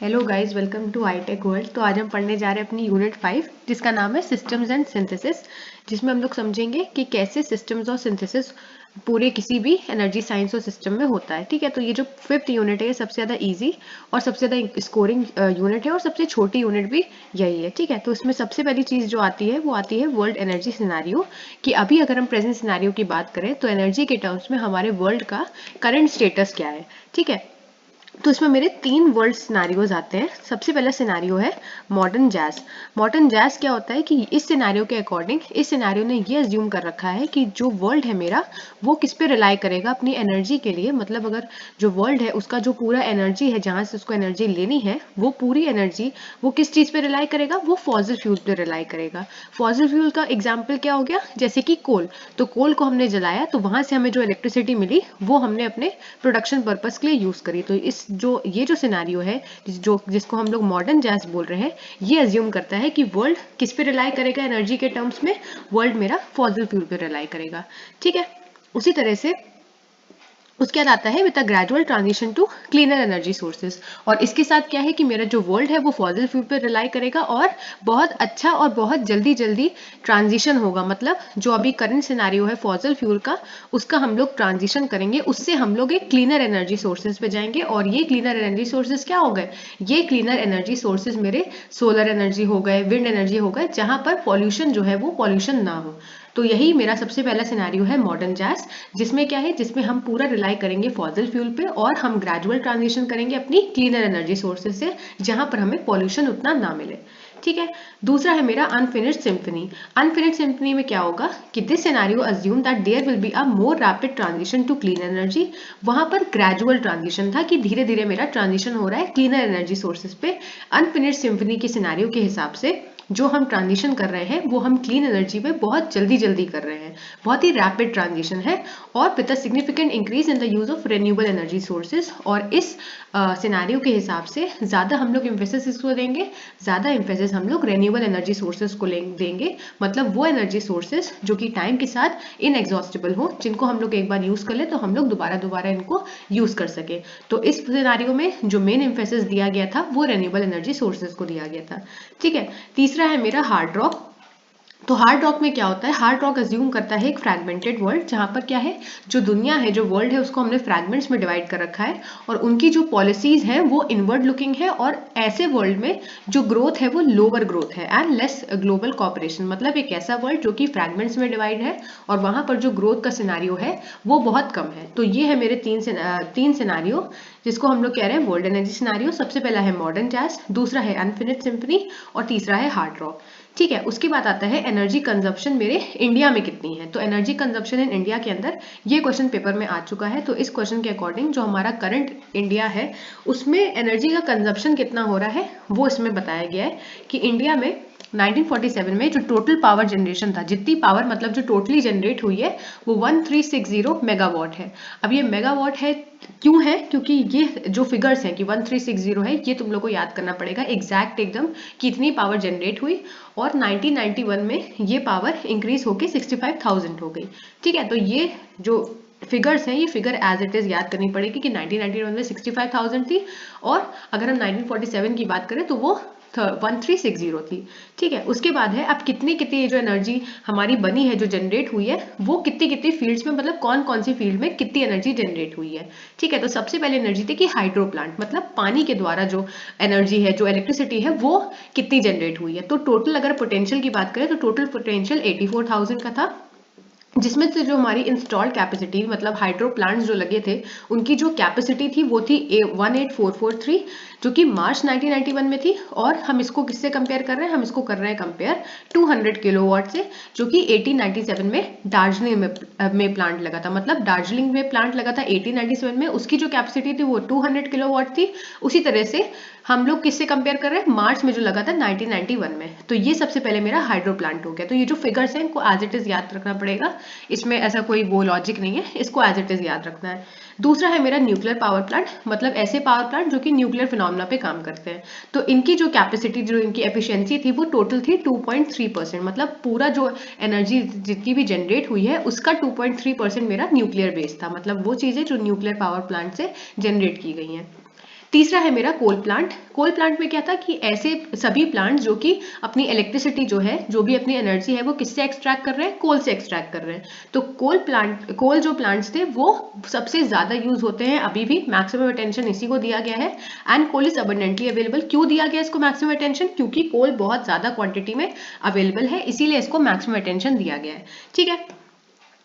Hello guys, welcome to high tech world. तो आज हम पढ़ने जा रहे हैं अपनी यूनिट 5 जिसका नाम है सिस्टम्स एंड सिंथेसिस, जिसमें हम लोग समझेंगे कि कैसे सिस्टम्स और सिंथेसिस पूरे किसी भी एनर्जी साइंस और सिस्टम में होता है। ठीक है, तो ये जो 5th यूनिट है ये सबसे ज़्यादा इजी और सबसे ज़्यादा स्कोरिंग यूनिट है और सबसे छोटी यूनिट भी यही है। ठीक है, तो इसमें सबसे पहली चीज़ जो आती है वो आती है वर्ल्ड एनर्जी सिनारियो, कि अभी अगर हम प्रेजेंट सिनारियो की बात करें तो एनर्जी के टर्म्स में हमारे वर्ल्ड का करंट स्टेटस क्या है। ठीक है, तो इसमें मेरे 3 वर्ल्ड सिनारियोज आते हैं। सबसे पहला सिनारियो है मॉडर्न जैज। मॉडर्न जैज क्या होता है कि इस सिनारियो के अकॉर्डिंग इस सिनारियो ने ये अज्यूम कर रखा है कि जो वर्ल्ड है मेरा वो किस पे रिलाई करेगा अपनी एनर्जी के लिए। मतलब अगर जो वर्ल्ड है उसका जो पूरा एनर्जी है जहाँ से उसको एनर्जी लेनी है वो पूरी एनर्जी वो किस चीज़ पे रिलाई करेगा, वो फॉसिल फ्यूल पे रिलाई करेगा। फॉसिल फ्यूल का एग्जाम्पल क्या हो गया, जैसे कि कोल। तो कोल को हमने जलाया तो वहाँ से हमें जो इलेक्ट्रिसिटी मिली वो हमने अपने प्रोडक्शन पर्पस के लिए यूज़ करी। तो ये जो सिनारियो है जिसको हम लोग मॉडर्न जैज बोल रहे हैं, ये अज्यूम करता है कि वर्ल्ड किस पे रिलाई करेगा एनर्जी के टर्म्स में, वर्ल्ड मेरा फॉसिल फ्यूल पे रिलाई करेगा। ठीक है, उसी तरह से उसके बाद आता है with a gradual transition to cleaner energy sources. और इसके साथ क्या है कि मेरा जो वर्ल्ड है वो फॉसिल फ्यूल पर रिलाई करेगा और बहुत अच्छा और बहुत जल्दी जल्दी ट्रांजिशन होगा। मतलब जो अभी करंट सिनारियो है फॉसिल फ्यूल का, उसका हम लोग ट्रांजिशन करेंगे, उससे हम लोग एक क्लीनर एनर्जी सोर्सेज पे जाएंगे। और ये क्लीनर एनर्जी सोर्सेज क्या हो गए, ये क्लीनर एनर्जी सोर्सेज मेरे सोलर एनर्जी हो गए, विंड एनर्जी हो गए, जहां पर पॉल्यूशन जो है वो पॉल्यूशन ना हो। तो यही मेरा सबसे पहला सिनेरियो है मॉडर्न जैज, जिसमें क्या है, जिसमें हम पूरा रिलाई करेंगे फॉसिल फ्यूल पे और हम ग्रेजुअल ट्रांजिशन करेंगे अपनी क्लीनर एनर्जी सोर्सेज से, जहां पर हमें पॉल्यूशन उतना ना मिले। ठीक है, दूसरा है मेरा अनफिनिश्ड सिम्फनी। अनफिनिश्ड सिम्फनी में क्या होगा कि this scenario assume that there will be a more rapid transition to clean energy. वहां पर ग्रेजुअल ट्रांजिशन था कि धीरे धीरे मेरा ट्रांजिशन हो रहा है क्लीनर एनर्जी सोर्सेज पे। अनफिनिश्ड सिम्फनी के सिनेरियो के हिसाब से जो हम ट्रांजिशन कर रहे हैं वो हम क्लीन एनर्जी में बहुत जल्दी जल्दी कर रहे हैं, बहुत ही रैपिड ट्रांजिशन है और with a significant increase in the use of renewable energy sources. और इस सिनेरियो के हिसाब से ज़्यादा हम लोग इम्फेसिस इसको देंगे, ज़्यादा इम्फेसिस हम लोग रेन्यूएबल एनर्जी सोर्सेज को देंगे। मतलब वो एनर्जी सोर्सेज जो कि टाइम के साथ इनएग्जॉस्टिबल हो, जिनको हम लोग एक बार यूज़ कर ले तो हम लोग दोबारा दोबारा इनको यूज़ कर सके। तो इस सिनेरियो में जो मेन इम्फेसिस दिया गया था वो रेन्यूएबल एनर्जी सोर्सेज को दिया गया था। ठीक है, तीसरा है मेरा हार्ड रॉक। तो हार्ड रॉक में क्या होता है, हार्ड रॉक अज्यूम करता है एक फ्रैगमेंटेड वर्ल्ड, जहां पर क्या है, जो दुनिया है, जो वर्ल्ड है, उसको हमने फ्रैगमेंट्स में डिवाइड कर रखा है और उनकी जो पॉलिसीज हैं वो इनवर्ड लुकिंग है। और ऐसे वर्ल्ड में जो ग्रोथ है वो लोअर ग्रोथ है एंड लेस ग्लोबल कॉपरेशन। मतलब एक ऐसा वर्ल्ड जो कि फ्रैगमेंट्स में डिवाइड है और वहां पर जो ग्रोथ का सिनारियो है वो बहुत कम है। तो ये है मेरे तीन सिनारियो जिसको हम लोग कह रहे हैं वर्ल्ड एनर्जी सिनारियो। सबसे पहला है मॉडर्न जैज, दूसरा है अनफिनिश्ड सिम्फनी और तीसरा है हार्ड रॉक। ठीक है, उसके बाद आता है एनर्जी कंजप्शन मेरे इंडिया में कितनी है। तो एनर्जी कंजप्शन इन इंडिया के अंदर ये क्वेश्चन पेपर में आ चुका है। तो इस क्वेश्चन के अकॉर्डिंग जो हमारा करंट इंडिया है उसमें एनर्जी का कंजप्शन कितना हो रहा है वो इसमें बताया गया है कि इंडिया में 1947 में जो टोटल पावर जनरेशन था, जितनी पावर मतलब जो टोटली जनरेट हुई है वो 1360 मेगावाट है। अब ये मेगावाट है क्यों है, क्योंकि ये जो फिगर्स हैं कि 1360 है, ये तुम लोग को याद करना पड़ेगा एग्जैक्ट एकदम कितनी पावर जनरेट हुई। और 1991 में ये पावर इंक्रीज होके 65,000 हो गई। ठीक है, तो ये जो फिगर्स हैं ये फिगर एज इट इज याद करनी पड़ेगी कि 1991 में 65,000 थी और अगर हम 1947 की बात करें तो वो 1360 थी। ठीक है, उसके बाद है अब कितनी कितनी जो एनर्जी हमारी बनी है, जो जनरेट हुई है, वो कितनी कितनी फील्ड्स में, मतलब कौन कौन सी फील्ड में कितनी एनर्जी जनरेट हुई है। ठीक है, तो सबसे पहले एनर्जी थी कि हाइड्रो प्लांट, मतलब पानी के द्वारा जो एनर्जी है, जो इलेक्ट्रिसिटी है, वो कितनी जनरेट हुई है। तो टोटल अगर पोटेंशियल की बात करें तो टोटल पोटेंशियल 84,000 का था, जिसमें से जो हमारी इंस्टॉल्ड कैपेसिटी, मतलब हाइड्रो प्लांट्स जो लगे थे उनकी जो कैपेसिटी थी वो थी 18443, जो कि मार्च 1991 में थी। और हम इसको किससे कंपेयर कर रहे हैं, हम इसको कर रहे हैं कंपेयर 200 किलोवाट से, जो कि 1897 में दार्जिलिंग में प्लांट लगा था। मतलब दार्जिलिंग में प्लांट लगा था 1897 में, उसकी जो कैपेसिटी थी वो 200 किलोवाट थी। उसी तरह से हम लोग किससे कंपेयर कर रहे हैं, मार्च में जो लगा था 1991 में। तो ये सबसे पहले मेरा हाइड्रो प्लांट हो गया। तो ये जो फिगर्स हैं इनको एज इट इज याद रखना पड़ेगा, इसमें ऐसा कोई वो लॉजिक नहीं है, इसको एज इट इज याद रखना है। दूसरा है मेरा न्यूक्लियर पावर प्लांट, मतलब ऐसे पावर प्लांट जो कि न्यूक्लियर फिनोमेना पे काम करते हैं। तो इनकी जो कैपेसिटी, जो इनकी एफिशिएंसी थी वो टोटल थी 2.3%। मतलब पूरा जो एनर्जी जितनी भी जनरेट हुई है उसका 2.3% मेरा न्यूक्लियर बेस्ड था। मतलब वो चीज़ें जो न्यूक्लियर पावर प्लांट से जनरेट की गई हैं। तीसरा है मेरा कोल प्लांट। कोल प्लांट में क्या था कि ऐसे सभी प्लांट जो कि अपनी इलेक्ट्रिसिटी जो है, जो भी अपनी एनर्जी है, वो किससे एक्सट्रैक्ट कर रहे हैं, कोल से एक्सट्रैक्ट कर रहे हैं। तो कोल जो प्लांट्स थे वो सबसे ज्यादा यूज होते हैं, अभी भी मैक्सिमम अटेंशन इसी को दिया गया है। And coal is abundantly available. क्यों दिया गया इसको मैक्सिमम अटेंशन? क्योंकि कोल बहुत ज्यादा क्वांटिटी में अवेलेबल है, इसीलिए इसको मैक्सिमम अटेंशन दिया गया है। ठीक है,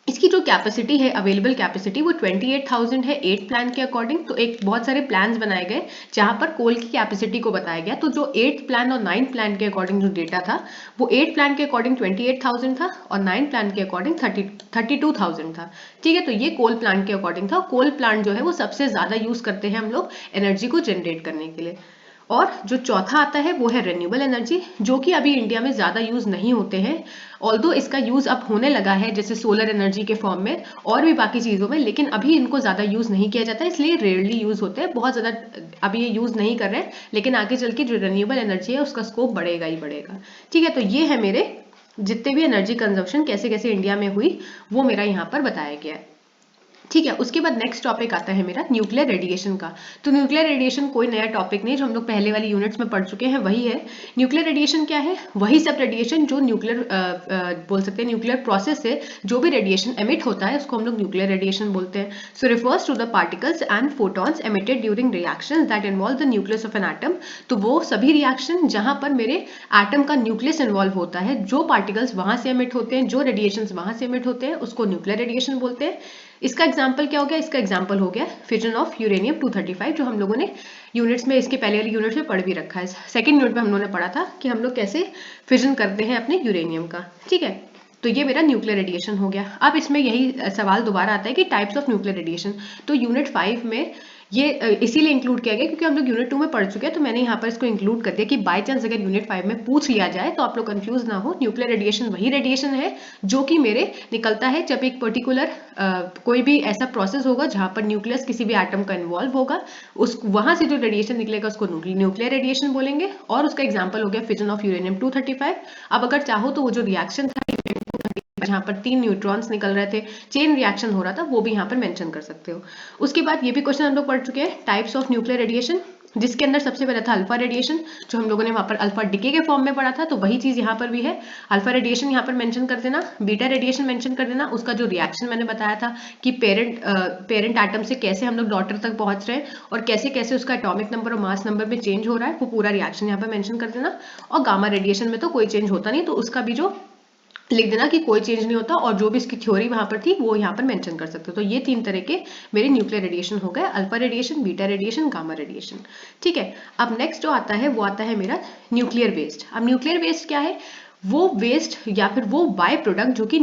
इसकी जो कैपेसिटी है, अवेलेबल कैपेसिटी, वो 28,000 है 8 प्लान के अकॉर्डिंग। तो एक बहुत सारे प्लान्स बनाए गए जहां पर कोल की कैपेसिटी को बताया गया। तो जो 8 प्लान और 9 प्लान के अकॉर्डिंग जो डेटा था, वो 8 प्लान के अकॉर्डिंग 28,000 था और 9 प्लान के अकॉर्डिंग 32,000 था। ठीक है, तो ये कोल प्लांट के अकॉर्डिंग था। कोल प्लांट जो है वो सबसे ज्यादा यूज करते हैं हम लोग एनर्जी को जनरेट करने के लिए। और जो चौथा आता है वो है रिन्यूएबल एनर्जी, जो कि अभी इंडिया में ज्यादा यूज नहीं होते हैं। ऑल्दो इसका यूज अब होने लगा है, जैसे सोलर एनर्जी के फॉर्म में और भी बाकी चीजों में, लेकिन अभी इनको ज्यादा यूज नहीं किया जाता है, इसलिए रेयरली यूज होते हैं, बहुत ज्यादा अभी ये यूज नहीं कर रहे हैं। लेकिन आगे चल के जो रिन्यूएबल एनर्जी है उसका स्कोप बढ़ेगा ही बढ़ेगा। ठीक है, तो ये है मेरे जितने भी एनर्जी कंजप्शन कैसे कैसे इंडिया में हुई, वो मेरा यहाँ पर बताया गया है। ठीक है, उसके बाद नेक्स्ट टॉपिक आता है मेरा न्यूक्लियर रेडिएशन का। तो न्यूक्लियर रेडिएशन कोई नया टॉपिक नहीं, जो हम लोग पहले वाली यूनिट्स में पढ़ चुके हैं वही है। न्यूक्लियर रेडिएशन क्या है? वही सब रेडिएशन जो न्यूक्लियर बोल सकते हैं न्यूक्लियर प्रोसेस से जो भी रेडिएशन एमिट होता है उसको हम लोग न्यूक्लियर रेडिएशन बोलते हैं। So refers to the particles and photons emitted during reactions that involve the nucleus of an atom. तो वो सभी रिएक्शन जहां पर मेरे एटम का न्यूक्लियस इन्वॉल्व होता है, जो पार्टिकल्स वहां से एमिट होते हैं, जो रेडिएशन वहां से एमिट होते हैं, उसको न्यूक्लियर रेडिएशन बोलते हैं। इसका एग्जाम्पल क्या हो गया? इसका एग्जाम्पल हो गया फिजन ऑफ यूरेनियम 235, जो हम लोगों ने यूनिट्स में, इसके पहले वाली यूनिट्स में पढ़ भी रखा है। सेकंड यूनिट में हम लोगों ने पढ़ा था कि हम लोग कैसे फिजन करते हैं अपने यूरेनियम का। ठीक है, तो ये मेरा न्यूक्लियर रेडिएशन हो गया। अब इसमें यही सवाल दोबारा आता है कि टाइप्स ऑफ न्यूक्लियर रेडिएशन। तो यूनिट 5 में ये इसीलिए इंक्लूड किया गया क्योंकि हम लोग यूनिट 2 में पढ़ चुके हैं, तो मैंने यहाँ पर इसको इंक्लूड कर दिया कि बाय चांस अगर यूनिट 5 में पूछ लिया जाए तो आप लोग कंफ्यूज ना हो। न्यूक्लियर रेडिएशन वही रेडिएशन है जो कि मेरे निकलता है जब एक पर्टिकुलर कोई भी ऐसा प्रोसेस होगा जहां पर न्यूक्लियस किसी भी एटम का इन्वॉल्व होगा, उस वहां से जो रेडिएशन निकलेगा उसको न्यूक्लियर रेडिएशन बोलेंगे। और उसका एग्जाम्पल हो गया फिजन ऑफ यूरेनियम 235। अब अगर चाहो तो वो जो रिएक्शन था जहां पर 3 न्यूट्रॉन्स निकल रहे थे, चेन रिएक्शन हो रहा था, वो भी यहाँ पर मेंशन कर सकते हो। उसके बाद ये भी क्वेश्चन हम लोग पढ़ चुके हैं, टाइप्स ऑफ न्यूक्लियर रेडिएशन, जिसके अंदर सबसे पहला था अल्फा रेडिएशन, जो हम लोगों ने वहां पर अल्फा डिके के फॉर्म में पढ़ा था। तो वही चीज यहाँ पर भी है, अल्फा रेडिएशन यहाँ पर मेंशन कर देना, बीटा रेडिएशन मेंशन कर देना। उसका जो रिएक्शन मैंने बताया था कि पेरेंट एटम से कैसे हम लोग डॉटर तक पहुंच रहे हैं और कैसे कैसे उसका एटॉमिक नंबर और मास नंबर में चेंज हो रहा है, वो पूरा रिएक्शन यहाँ पर मेंशन कर देना। और गामा रेडिएशन में तो कोई चेंज होता नहीं, तो उसका भी जो लिख देना कि कोई चेंज नहीं होता, और जो भी इसकी थ्योरी वहां पर थी वो यहाँ पर मेंशन कर सकते हो। तो ये 3 तरह के मेरे न्यूक्लियर रेडिएशन हो गए, alpha radiation, beta radiation, gamma radiation. ठीक है, अब नेक्स्ट जो आता है वो आता है मेरा न्यूक्लियर वेस्ट। अब न्यूक्लियर वेस्ट क्या है? वो वेस्ट या फिर वो बाय प्रोडक्ट जो कि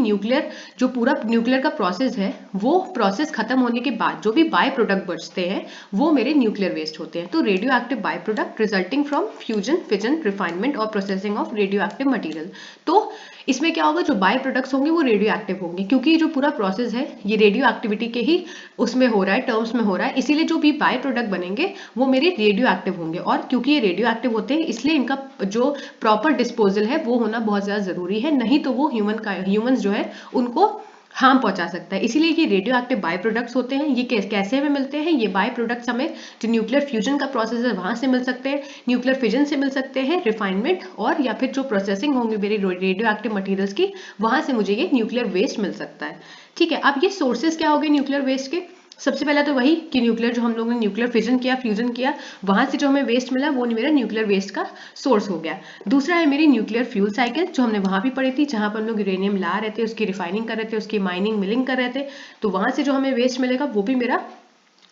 जो पूरा न्यूक्लियर का प्रोसेस है, वो प्रोसेस खत्म होने के बाद जो भी बाय प्रोडक्ट बचते हैं वो मेरे न्यूक्लियर वेस्ट होते हैं। तो radioactive byproduct resulting from fusion, fission, refinement और processing of radioactive material. तो इसमें क्या होगा, जो बाय प्रोडक्ट्स होंगे वो रेडियो एक्टिव होंगे, क्योंकि जो पूरा प्रोसेस है ये रेडियो एक्टिविटी के ही उसमें हो रहा है, टर्म्स में हो रहा है, इसीलिए जो भी बाय प्रोडक्ट बनेंगे वो मेरे रेडियो एक्टिव होंगे। और क्योंकि ये रेडियो एक्टिव होते हैं इसलिए इनका जो प्रॉपर डिस्पोजल है वो होना बहुत ज्यादा जरूरी है, नहीं तो वो ह्यूमंस जो है उनको हार्म पहुंचा सकता है। इसीलिए ये रेडियो एक्टिव बाय प्रोडक्ट्स होते हैं। ये कैसे हमें मिलते हैं? ये बाय प्रोडक्ट्स हमें जो न्यूक्लियर फ्यूजन का प्रोसेस है वहां से मिल सकते हैं, न्यूक्लियर फिजन से मिल सकते हैं, रिफाइनमेंट और या फिर जो प्रोसेसिंग होंगी मेरी रेडियो एक्टिव मटीरियल्स की, वहां से मुझे ये न्यूक्लियर वेस्ट मिल सकता है। ठीक है, अब ये सोर्सेज क्या हो गए न्यूक्लियर वेस्ट के? सबसे पहला तो वही कि न्यूक्लियर जो हम लोगों ने न्यूक्लियर फिजन किया, फ्यूजन किया, वहां से जो हमें वेस्ट मिला वो मेरा न्यूक्लियर वेस्ट का सोर्स हो गया। दूसरा है मेरी न्यूक्लियर फ्यूल साइकिल, जो हमने वहां भी पढ़ी थी, जहां पर हम लोग यूरेनियम ला रहे थे, उसकी रिफाइनिंग कर रहे थे, उसकी माइनिंग मिलिंग कर रहे थे, तो वहां से जो हमें वेस्ट मिलेगा वो भी मेरा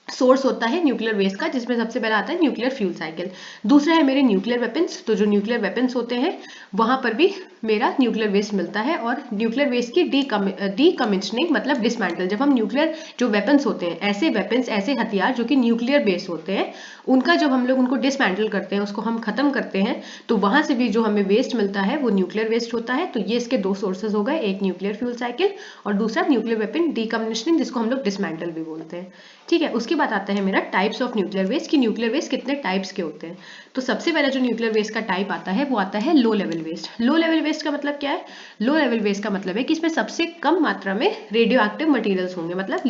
सोर्स होता है न्यूक्लियर वेस्ट का, जिसमें सबसे पहला आता है न्यूक्लियर फ्यूल साइकिल। दूसरा है मेरे न्यूक्लियर वेपन्स, तो जो न्यूक्लियर वेपन्स होते हैं वहां पर भी मेरा न्यूक्लियर वेस्ट मिलता है। और न्यूक्लियर वेस्ट की डीकमिशनिंग मतलब डिसमेंटल, जब हम न्यूक्लियर जो वेपन्स होते हैं, ऐसे वेपन्स, ऐसे हथियार जो कि न्यूक्लियर बेस होते हैं, उनका जब हम लोग उनको डिसमेंटल करते हैं, उसको हम खत्म करते हैं, तो वहां से भी जो हमें वेस्ट मिलता है वो न्यूक्लियर वेस्ट होता है। तो ये इसके 2 सोर्सेज हो गए, एक न्यूक्लियर फ्यूल साइकिल और दूसरा न्यूक्लियर वेपन डीकमिशनिंग, जिसको हम लोग डिसमेंटल भी बोलते हैं। ठीक है, उसके बाद आता है मेरा टाइप्स ऑफ न्यूक्लियर वेस्ट, कि न्यूक्लियर वेस्ट कितने टाइप्स के होते हैं। तो सबसे पहला जो न्यूक्लियर वेस्ट का टाइप आता है वो आता है low level waste. Low level waste का मतलब क्या है? लो लेवल वेस्ट का मतलब है कि इसमें सबसे कम मात्रा में रेडियो एक्टिव मटीरियल्स होंगे, मतलब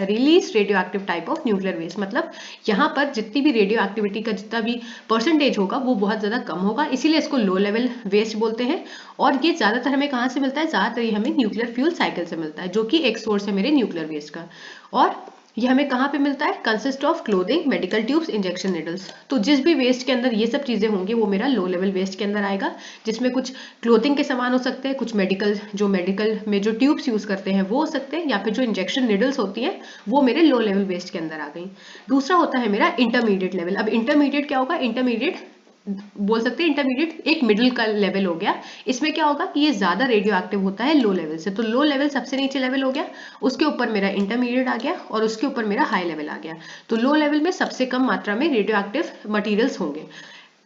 release radioactive type of nuclear waste. मतलब यहाँ पर जितनी भी रेडियो एक्टिविटी का जितना भी परसेंटेज होगा वो बहुत ज़्यादा कम होगा, इसीलिए इसको लो लेवल वेस्ट बोलते हैं। और ये ज़्यादातर हमें कहाँ से मिलता है? ज़्यादातर ये हमें न्यूक्लियर फ्यूल साइकिल से मिलता है, जो कि एक सोर्स है मेरे न्यूक्लियर वेस्ट का। और ये हमें कहाँ पे मिलता है? Consist of clothing, medical tubes, injection needles. तो जिस भी वेस्ट के अंदर ये सब चीजें होंगी वो मेरा लो लेवल वेस्ट के अंदर आएगा, जिसमें कुछ क्लोथिंग के सामान हो सकते हैं, कुछ मेडिकल में जो ट्यूब्स यूज करते हैं वो हो सकते हैं, या फिर जो इंजेक्शन निडल्स होती हैं वो मेरे लो लेवल वेस्ट के अंदर आ गई। दूसरा होता है मेरा इंटरमीडिएट लेवल। अब इंटरमीडिएट क्या होगा? इंटरमीडिएट बोल सकते हैं इंटरमीडिएट एक मिडिल का लेवल हो गया। इसमें क्या होगा कि ये ज्यादा रेडियो एक्टिव होता है लो लेवल से। तो लो लेवल सबसे नीचे लेवल हो गया, उसके ऊपर मेरा इंटरमीडिएट आ गया और उसके ऊपर मेरा हाई लेवल आ गया। तो लो लेवल में सबसे कम मात्रा में रेडियो एक्टिव मटीरियल्स होंगे,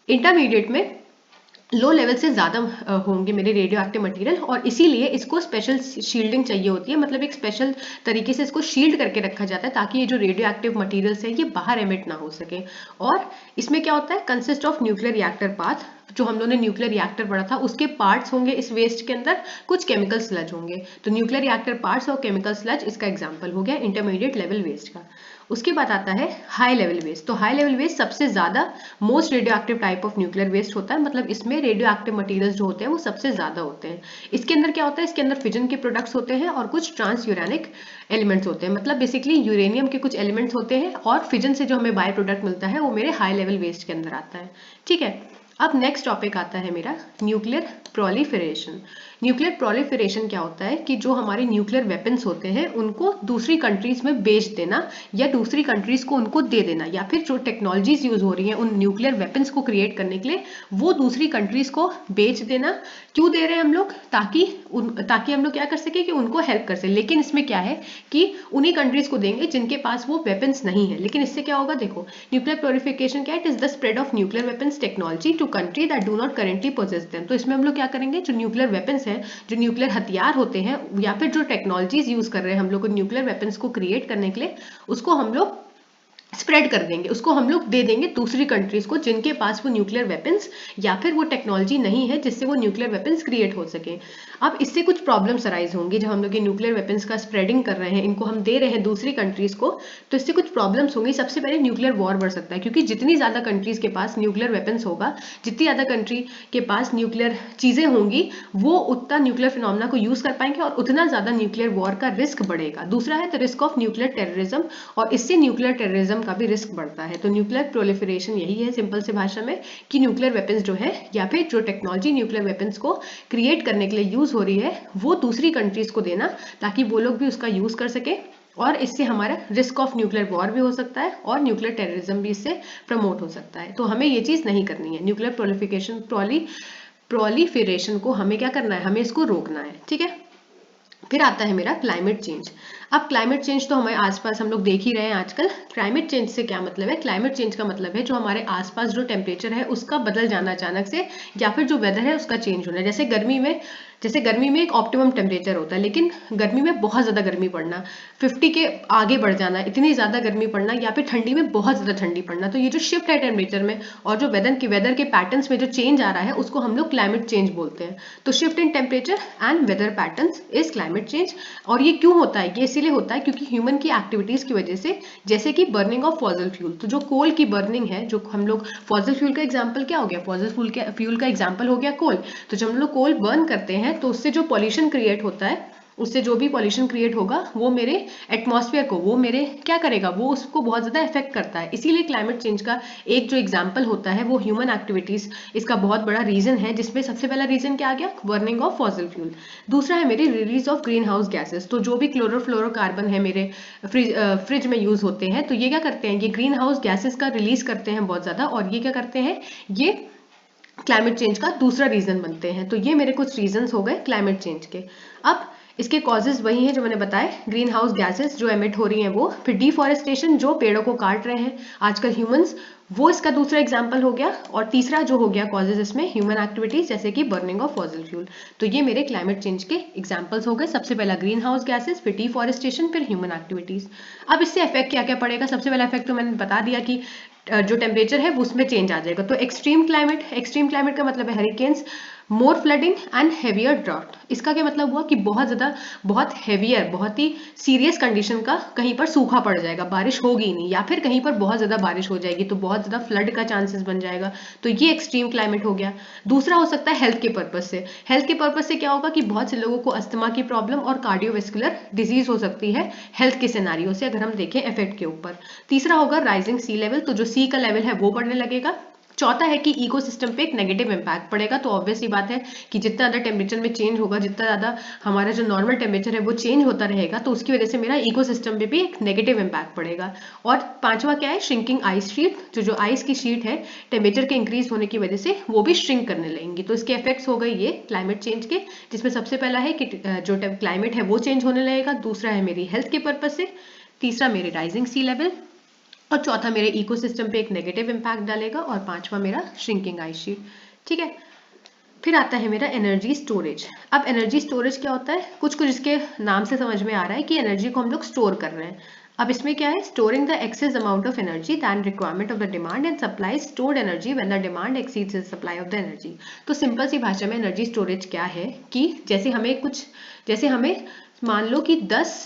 इंटरमीडिएट में लो लेवल से ज़्यादा होंगे मेरे रेडियो एक्टिव मटीरियल, और इसीलिए इसको स्पेशल शील्डिंग चाहिए होती है, मतलब एक स्पेशल तरीके से इसको शील्ड करके रखा जाता है ताकि ये जो रेडियो एक्टिव मटीरियल्स है ये बाहर एमिट ना हो सके। और इसमें क्या होता है? Consist of nuclear reactor path, जो हम लोगों ने न्यूक्लियर रिएक्टर पढ़ा था उसके पार्ट्स होंगे इस वेस्ट के अंदर, कुछ केमिकल स्लज होंगे। तो न्यूक्लियर रिएक्टर पार्ट्स और केमिकल स्लज इसका एग्जाम्पल हो गया इंटरमीडिएट लेवल वेस्ट का। उसके बाद आता है हाई लेवल वेस्ट। तो हाई लेवल वेस्ट सबसे ज्यादा most radioactive type of nuclear waste होता है, मतलब इसमें रेडियो एक्टिव मटीरियल्स जो होते हैं वो सबसे ज्यादा होते हैं। इसके अंदर क्या होता है? इसके अंदर फिजन के प्रोडक्ट्स होते हैं और कुछ ट्रांस यूरेनिक एलिमेंट्स होते हैं, मतलब बेसिकली यूरेनियम के कुछ एलिमेंट्स होते हैं और फिजन से जो हमें बाय प्रोडक्ट मिलता है वो मेरे हाई लेवल वेस्ट के अंदर आता है। ठीक है, अब नेक्स्ट टॉपिक आता है मेरा न्यूक्लियर प्रोलिफरेशन। न्यूक्लियर प्रोलिफरेशन क्या होता है कि जो हमारे न्यूक्लियर वेपन्स होते हैं उनको दूसरी कंट्रीज में बेच देना, या दूसरी कंट्रीज को उनको दे देना, या फिर जो टेक्नोलॉजीज यूज हो रही हैं उन न्यूक्लियर वेपन्स को क्रिएट करने के लिए वो दूसरी कंट्रीज को बेच देना। क्यों दे रहे हैं हम लोग? ताकि हम लोग क्या कर सके कि उनको हेल्प कर सके। लेकिन इसमें क्या है कि उन्हीं कंट्रीज को देंगे जिनके पास वो वेपन्स नहीं है। लेकिन इससे क्या होगा? देखो, न्यूक्लियर प्रोलिफरेशन क्या है? It is the spread of nuclear weapons technology to country that do not currently possess them. तो इसमें हम लोग क्या करेंगे? जो न्यूक्लियर वेपन्स हैं, जो न्यूक्लियर हथियार होते हैं, या फिर जो टेक्नोलॉजीज यूज कर रहे हैं हम लोग न्यूक्लियर वेपन्स को क्रिएट करने के लिए, उसको हम लोग स्प्रेड कर देंगे, उसको हम लोग दे देंगे दूसरी कंट्रीज को जिनके पास वो न्यूक्लियर वेपन्स या फिर वो टेक्नोलॉजी नहीं है जिससे वो न्यूक्लियर वेपन्स क्रिएट हो सके। अब इससे कुछ प्रॉब्लम्स अराइज होंगी। जब हम लोग ये न्यूक्लियर वेपन्स का स्प्रेडिंग कर रहे हैं, इनको हम दे रहे हैं दूसरी कंट्रीज को, तो इससे कुछ प्रॉब्लम्स होंगी। सबसे पहले न्यूक्लियर वॉर बढ़ सकता है, क्योंकि जितनी ज्यादा कंट्रीज के पास न्यूक्लियर वेपन्स होगा, जितनी ज्यादा कंट्री के पास न्यूक्लियर चीजें होंगी, वो उतना न्यूक्लियर फिनोमेना को यूज कर पाएंगे और उतना ज्यादा न्यूक्लियर वॉर का रिस्क बढ़ेगा। दूसरा है the risk of nuclear terrorism, और इससे न्यूक्लियर टेररिज्म का भी रिस्क बढ़ता है। तो न्यूक्लियर प्रोलिफरेशन यही है सिंपल से भाषा में, कि न्यूक्लियर वेपन्स जो है या फिर जो टेक्नोलॉजी न्यूक्लियर वेपन्स को क्रिएट करने के लिए यूज हो रही है वो दूसरी कंट्रीज को देना, ताकि वो लोग भी उसका यूज कर सके, और इससे हमारा रिस्क ऑफ न्यूक्लियर वॉर भी हो सकता है और न्यूक्लियर टेररिज्म भी इससे प्रमोट हो सकता है। तो हमें ये चीज नहीं करनी है। न्यूक्लियर प्रोलिफरेशन को हमें क्या करना है? हमें इसको रोकना है। ठीक है, फिर आता है मेरा क्लाइमेट चेंज। अब क्लाइमेट चेंज तो हमारे आसपास हम लोग देख ही रहे हैं आजकल। क्लाइमेट चेंज से क्या मतलब है? क्लाइमेट चेंज का मतलब है जो हमारे आसपास जो टेम्परेचर है उसका बदल जाना अचानक से, या फिर जो वेदर है उसका चेंज होना। जैसे गर्मी में एक ऑप्टिमम टेम्परेचर होता है, लेकिन गर्मी में बहुत ज्यादा गर्मी पड़ना, 50 के आगे बढ़ जाना, इतनी ज्यादा गर्मी पड़ना, या फिर ठंडी में बहुत ज्यादा ठंडी पड़ना। तो ये जो शिफ्ट है टेम्परेचर में और जो वेदर के पैटर्न्स में जो चेंज आ रहा है उसको हम लोग क्लाइमेट चेंज बोलते हैं। तो shift in temperature and weather patterns is climate change. और ये क्यों होता है? ये इसीलिए होता है क्योंकि ह्यूमन की एक्टिविटीज की वजह से, जैसे कि बर्निंग ऑफ फॉसिल फ्यूल। तो जो कोल की बर्निंग है, जो हम लोग फॉसिल फ्यूल का एग्जांपल क्या हो गया? फॉसिल फ्यूल का एग्जांपल हो गया कोल। तो जब हम लोग कोल बर्न करते हैं तो उससे जो पॉल्यूशन क्रिएट होता है, उससे जो भी पॉल्यूशन क्रिएट होगा वो मेरे एटमॉस्फेयर को, वो मेरे क्या करेगा? वो उसको बहुत ज्यादा इफेक्ट करता है। इसीलिए क्लाइमेट चेंज का एक जो एग्जांपल होता है वो ह्यूमन एक्टिविटीज इसका बहुत बड़ा रीजन है, जिसमें सबसे पहला रीजन क्या आ गया? Burning of fossil fuel. दूसरा है मेरी release of green house gases. तो जो भी क्लोरोफ्लोरोकार्बन है मेरे फ्रिज में यूज होते हैं, तो ये क्या करते हैं? ये ग्रीन हाउस गैसेस का रिलीज करते हैं बहुत ज्यादा, और ये क्या करते हैं? ये क्लाइमेट चेंज का दूसरा रीजन बनते हैं। तो ये मेरे कुछ रीजंस हो गए क्लाइमेट चेंज के। अब इसके कॉजेज वही हैं जो मैंने बताए, ग्रीन हाउस गैसेस जो एमिट हो रही हैं वो, फिर डिफॉरेस्टेशन जो पेड़ों को काट रहे हैं आजकल ह्यूमंस, वो इसका दूसरा एग्जाम्पल हो गया, और तीसरा जो हो गया कॉजेज इसमें ह्यूमन एक्टिविटीज जैसे कि बर्निंग ऑफ फॉसिल फ्यूल। तो ये मेरे क्लाइमेट चेंज के एग्जाम्पल्स हो गए, सबसे पहला ग्रीन हाउस गैसेस, फिर डिफॉरेस्टेशन, फिर ह्यूमन एक्टिविटीज। अब इससे इफेक्ट क्या क्या पड़ेगा, सबसे पहला इफेक्ट तो मैंने बता दिया कि जो टेम्परेचर है वो उसमें चेंज आ जाएगा। तो एक्सट्रीम क्लाइमेट का मतलब है hurricanes, more flooding and heavier draft. इसका क्या मतलब हुआ कि बहुत ज्यादा, बहुत हेवियर, बहुत ही सीरियस कंडीशन का कहीं पर सूखा पड़ जाएगा, बारिश होगी ही नहीं, या फिर कहीं पर बहुत ज्यादा बारिश हो जाएगी तो बहुत ज्यादा फ्लड का चांसेस बन जाएगा। तो ये एक्सट्रीम क्लाइमेट हो गया। दूसरा हो सकता है हेल्थ के पर्पज से। हेल्थ के पर्पज से क्या होगा कि बहुत से लोगों को अस्थमा की प्रॉब्लम और कार्डियोवेस्कुलर डिजीज हो सकती है हेल्थ के सिनारियो से, अगर हम देखें इफेक्ट के ऊपर। तीसरा होगा राइजिंग सी लेवल, तो जो सी का लेवल है वो बढ़ने लगेगा। चौथा है कि इकोसिस्टम पे एक नेगेटिव इम्पैक्ट पड़ेगा। तो ऑब्वियस सी बात है कि जितना ज़्यादा टेम्परेचर में चेंज होगा, जितना ज़्यादा हमारा जो नॉर्मल टेम्परेचर है वो चेंज होता रहेगा, तो उसकी वजह से मेरा इकोसिस्टम पे भी एक नेगेटिव इम्पैक्ट पड़ेगा। और पांचवा क्या है, श्रिंकिंग आइस शीट, जो आइस की शीट है टेम्परेचर के इंक्रीज होने की वजह से वो भी श्रिंक करने लगेंगी। तो इसके इफेक्ट्स हो गए ये क्लाइमेट चेंज के, जिसमें सबसे पहला है कि जो क्लाइमेट है वो चेंज होने लगेगा, दूसरा है मेरी हेल्थ के पर्पज से, तीसरा मेरी राइजिंग सी लेवल, और चौथा मेरे इकोसिस्टम पे एक नेगेटिव इम्पैक्ट डालेगा, और पांचवा मेरा श्रिंकिंग आइस शीट। ठीक है, फिर आता है मेरा एनर्जी स्टोरेज। अब एनर्जी स्टोरेज क्या होता है, कुछ कुछ इसके नाम से समझ में आ रहा है कि एनर्जी को हम लोग स्टोर कर रहे हैं। अब इसमें क्या है, storing the excess amount of energy than requirement of the demand and supply stored energy when the demand exceeds the supply of the energy. तो सिंपल सी भाषा में एनर्जी स्टोरेज क्या है कि जैसे हमें मान लो कि 10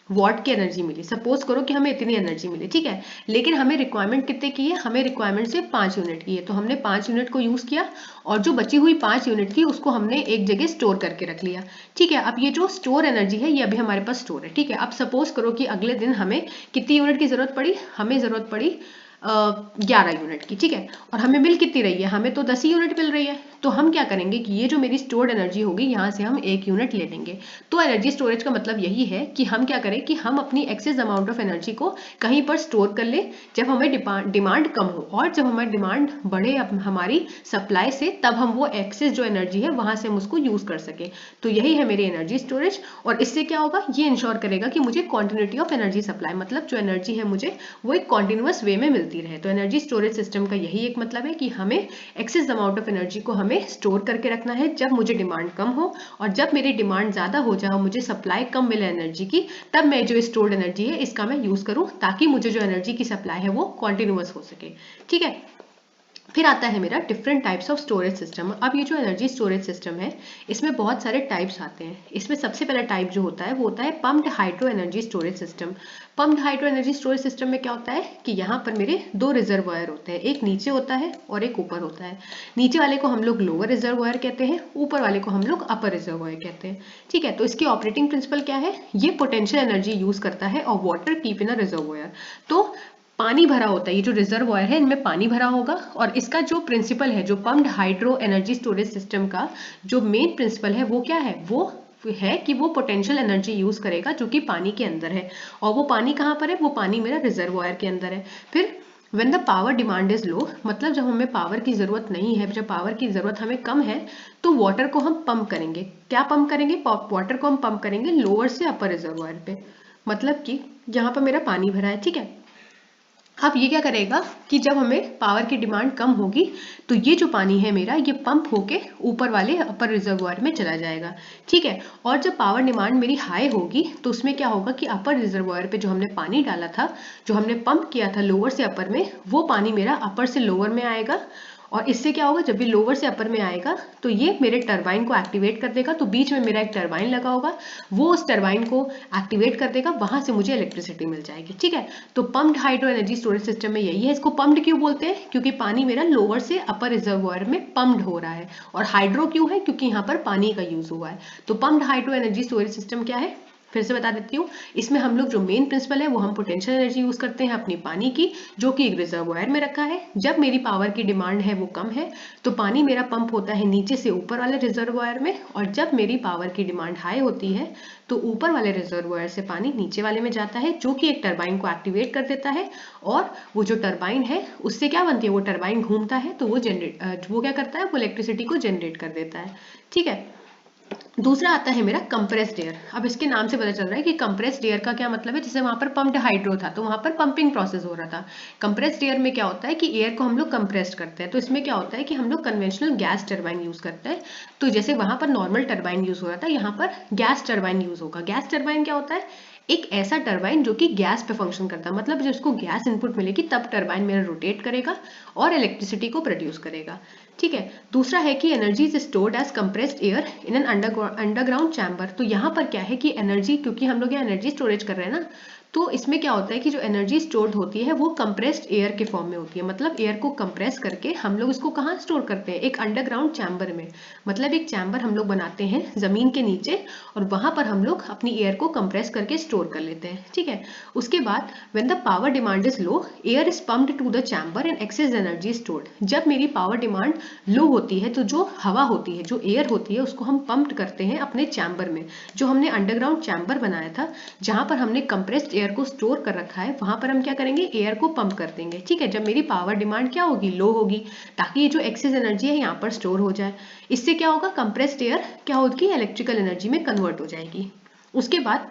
वॉट की एनर्जी मिली, सपोज करो कि हमें इतनी एनर्जी मिली, ठीक है, लेकिन हमें रिक्वायरमेंट कितने की है, हमें रिक्वायरमेंट से 5 यूनिट की है, तो हमने 5 यूनिट को यूज किया, और जो बची हुई 5 यूनिट थी उसको हमने एक जगह स्टोर करके रख लिया। ठीक है, अब ये जो स्टोर एनर्जी है ये अभी हमारे पास स्टोर है। ठीक है, अब सपोज करो कि अगले दिन हमें कितनी यूनिट की जरूरत पड़ी, हमें जरूरत पड़ी 11 यूनिट की। ठीक है, और हमें मिल कितनी रही है, हमें तो 10 ही यूनिट मिल रही है। तो हम क्या करेंगे कि ये जो मेरी स्टोर्ड एनर्जी होगी यहाँ से हम 1 यूनिट ले लेंगे। तो एनर्जी स्टोरेज का मतलब यही है कि हम क्या करें कि हम अपनी एक्सेस अमाउंट ऑफ एनर्जी को कहीं पर स्टोर कर ले, जब हमें डिमांड कम हो, और जब हमारी डिमांड बढ़े हमारी सप्लाई से, तब हम वो एक्सेस जो एनर्जी है वहां से हम उसको यूज कर सके। तो यही है मेरी एनर्जी स्टोरेज। और इससे क्या होगा, ये इंश्योर करेगा कि मुझे कॉन्टिन्यूटी ऑफ एनर्जी सप्लाई, मतलब जो एनर्जी है मुझे वो एक कॉन्टिन्यूअस वे में मिलती रहे। तो एनर्जी स्टोरेज सिस्टम का यही एक मतलब है कि हमें एक्सेस अमाउंट ऑफ एनर्जी को हमें स्टोर करके रखना है जब मुझे डिमांड कम हो, और जब मेरी डिमांड ज्यादा हो जाए, मुझे सप्लाई कम मिले एनर्जी की, तब मैं जो स्टोर्ड एनर्जी है इसका मैं यूज करूं, ताकि मुझे जो एनर्जी की सप्लाई है वो कॉन्टिन्यूअस हो सके। ठीक है, फिर आता है मेरा different types of storage system. अब ये जो एनर्जी स्टोरेज सिस्टम है इसमें बहुत सारे टाइप्स आते हैं। इसमें सबसे पहला टाइप जो होता है वो होता है pumped hydro energy storage system. Pumped hydro energy storage system में क्या होता है कि यहाँ पर मेरे 2 रिजर्वायर होते हैं, एक नीचे होता है और एक ऊपर होता है। नीचे वाले को हम लोग लोअर रिजर्वायर कहते हैं, ऊपर वाले को हम लोग अपर रिजर्वायर कहते हैं। ठीक है, तो इसकी ऑपरेटिंग प्रिंसिपल क्या है, ये पोटेंशियल एनर्जी यूज करता है और water keep in a reservoir. तो पानी भरा होता है, ये जो रिजर्वायर है इनमें पानी भरा होगा, और इसका जो प्रिंसिपल है, जो pumped hydro energy storage system का जो मेन प्रिंसिपल है वो क्या है, वो है कि वो पोटेंशियल एनर्जी यूज करेगा जो कि पानी के अंदर है। और वो पानी कहाँ पर है, वो पानी मेरा रिजर्वायर के अंदर है। फिर when the power demand is लो, मतलब जब हमें पावर की जरूरत नहीं है, जब पावर की जरूरत हमें कम है, तो वाटर को हम पंप करेंगे। क्या पंप करेंगे, वाटर को हम पंप करेंगे लोअर से अपर रिजर्वायर पे, मतलब कि यहाँ पर मेरा पानी भरा है। ठीक है, अब ये क्या करेगा कि जब हमें पावर की डिमांड कम होगी, तो ये जो पानी है मेरा ये पंप होके ऊपर वाले अपर रिजर्वायर में चला जाएगा। ठीक है, और जब पावर डिमांड मेरी हाई होगी तो उसमें क्या होगा कि अपर रिजर्वायर पे जो हमने पानी डाला था, जो हमने पंप किया था लोअर से अपर में, वो पानी मेरा अपर से लोअर में आएगा। और इससे क्या होगा, जब भी लोअर से अपर में आएगा तो ये मेरे टरबाइन को एक्टिवेट कर देगा। तो बीच में मेरा एक टरबाइन लगा होगा, वो उस टरबाइन को एक्टिवेट कर देगा, वहां से मुझे इलेक्ट्रिसिटी मिल जाएगी। ठीक है, तो pumped hydro energy storage system में यही है। इसको पम्प्ड क्यों बोलते हैं, क्योंकि पानी मेरा लोअर से अपर रिजर्वायर में पम्प्ड हो रहा है। और हाइड्रो क्यों है, क्योंकि यहाँ पर पानी का यूज हुआ है। तो pumped hydro energy storage system क्या है, फिर से बता देती हूँ। इसमें हम लोग जो मेन प्रिंसिपल है वो हम पोटेंशियल एनर्जी यूज करते हैं अपनी पानी की, जो कि एक रिजर्वायर में रखा है। जब मेरी पावर की डिमांड है वो कम है, तो पानी मेरा पंप होता है नीचे से ऊपर वाले रिजर्वायर में, और जब मेरी पावर की डिमांड हाई होती है तो ऊपर वाले रिजर्वायर से पानी नीचे वाले में जाता है, जो कि एक टरबाइन को एक्टिवेट कर देता है। और वो जो टरबाइन है उससे क्या बनती है, वो टरबाइन घूमता है, तो वो क्या करता है, वो इलेक्ट्रिसिटी को जनरेट कर देता है। ठीक है, दूसरा आता है मेरा कंप्रेस्ड एयर। अब इसके नाम से पता चल रहा है कि कंप्रेस्ड एयर का क्या मतलब है, जैसे वहां पर पम्प्ड हाइड्रो था तो वहां पर पंपिंग प्रोसेस हो रहा था। कंप्रेस्ड एयर में क्या होता है कि एयर को हम लोग कंप्रेस्ड करते हैं, तो इसमें क्या होता है कि हम लोग कन्वेंशनल गैस टरबाइन यूज करते हैं। तो जैसे वहां पर नॉर्मल टरबाइन यूज हो रहा था, यहाँ पर गैस टरबाइन यूज होगा। गैस टरबाइन क्या होता है, एक ऐसा टरबाइन जो कि गैस पे फंक्शन करता है, मतलब जब उसको गैस इनपुट मिलेगी तब टरबाइन मेरा रोटेट करेगा और इलेक्ट्रिसिटी को प्रोड्यूस करेगा। ठीक है। दूसरा है कि energy is stored as compressed air in an underground chamber. तो यहाँ पर क्या है कि एनर्जी, क्योंकि हम लोग यहाँ एनर्जी स्टोरेज कर रहे हैं ना, तो इसमें क्या होता है कि जो एनर्जी स्टोर्ड होती है वो कंप्रेस्ड एयर के फॉर्म में होती है। मतलब एयर को कंप्रेस करके हम लोग इसको कहाँ स्टोर करते हैं, एक अंडरग्राउंड चैम्बर में। मतलब एक चैम्बर हम लोग बनाते हैं जमीन के नीचे और वहां पर हम लोग अपनी एयर को कंप्रेस करके स्टोर कर लेते हैं। ठीक है। उसके बाद when the power demand is low, air is pumped to the chamber and excess energy stored. जब मेरी पावर डिमांड लो होती है तो जो हवा होती है, जो एयर होती है, उसको हम पंप करते हैं अपने चैम्बर में। जो हमने अंडरग्राउंड चैम्बर बनाया था जहां पर हमने कंप्रेस्ड एयर को स्टोर कर रखा है, वहां पर हम क्या करेंगे, एयर को पंप कर देंगे। ठीक है। जब मेरी पावर डिमांड क्या होगी, लो होगी, ताकि ये जो एक्सेस एनर्जी है यहाँ पर स्टोर हो जाए। इससे क्या होगा, कंप्रेस्ड एयर क्या होगी, इलेक्ट्रिकल एनर्जी में कन्वर्ट हो जाएगी। उसके बाद